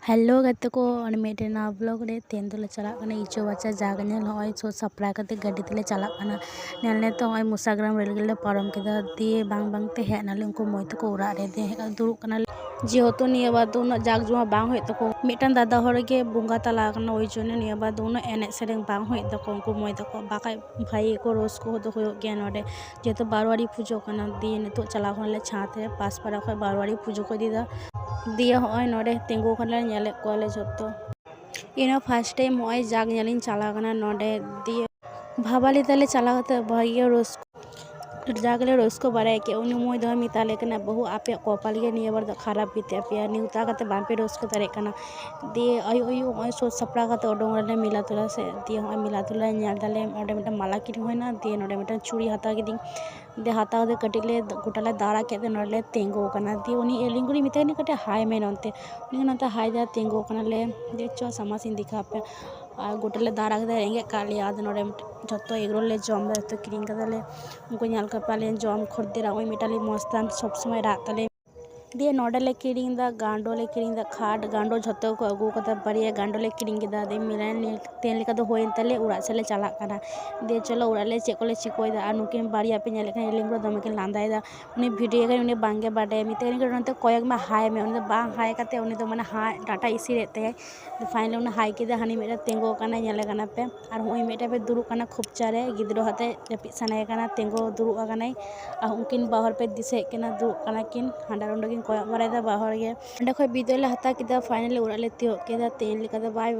Hello गते को मेटे ना ब्लॉग रे तेन तो चला इचो बच्चा जाग नल सो सप्रा करते गाड़ी तेले चला नल तो मुसाग्राम रेलगे पारम के दिए बांग बांगते हेनाले उनको मज तक उड़ा रे दे दुड़ूबना जेहेतु निया बार तो उन्ना जाग जुमा बांग होय तको मिटन दादा हरगे बुंगा तला ओई जने निया बार तो उन्ना एने सेरेंग बांग होय तको उनको मज तको बाकाय भाई को रोज को तो होयो गया नोडे जेहेतु बारवाड़ी पुजो कना दिए नितो चला खनले छाते पासपाड़ा खय बारवाड़ी पुजो को दीदा दिए हय नोडे तेंगु खनले नेले कोले जतो इना फर्स्ट टाइम हय जाग नेलिन चला कना नोडे दिए भाबाली तले चला कते भाई रोज जागले रोज को बारे के उनी मोय दो मिताले कना बहु आपे कपाल के निया बार खराब बीते पे निउता कते बांपे रोज को तारे कना दिए अयो अयो हय सो सपड़ा कते ओडोंगले मिला तुला से दिए हय मिला तुला नेल दाले ओडे मिटा माला किरी होयना दिए नोडे मिटा चूड़ी हता गिदिं दे हता दे कटिले गोटाले दाड़ा के दे नोडले तेंगो कना दिए उनी एलिंगुरी मिताने कटे हाय में नोनते उनी नोनते हाय दा तेंगो कना ले दे चो समासिन दिखा पे गोटाले दाड़ा के रेंगे काले आद नोडे जतो एग्रोले जम तो किरिंग कदाले उनको नाल कपाले जम खरदेरा ओई मिटाली मस्तान सब समय रात तले दिए नोडले किरिंग दा गांडोले किरिंग दा खाट गांडो जतो को अगु कता बारिया गांडोले किरिंग दा दे मिलान तेन लेका दो होइन तले उड़ा सेले चला कना दे चलो उड़ाले चेकोले चिकोयदा आ नुकिन बारिया पे नेले कन लिंगरो दमे किन लांदायदा उनी वीडियो के उनी बांगे बाडे मितेन के नते कोयक में हाय में उनी बांग हाय काते उनी दो माने हाय डाटा इसी रहते है फाइनल उनी हाय के हानि मेरा तेंगो कना नेले कना पे और होई मेटा पे दुरु कना खूब चारे गिद्रो हते जपि सनाय कना तेंगो दुरु अगनाय आ उनकिन बाहर पे दिसे कना दुरु कना किन हांडा रोंडो किन कोयक बारायदा बाहर गे अंडे खय बिदोले हता किदा फाइनली उड़ाले तियो केदा तेन लेका बाय बाय।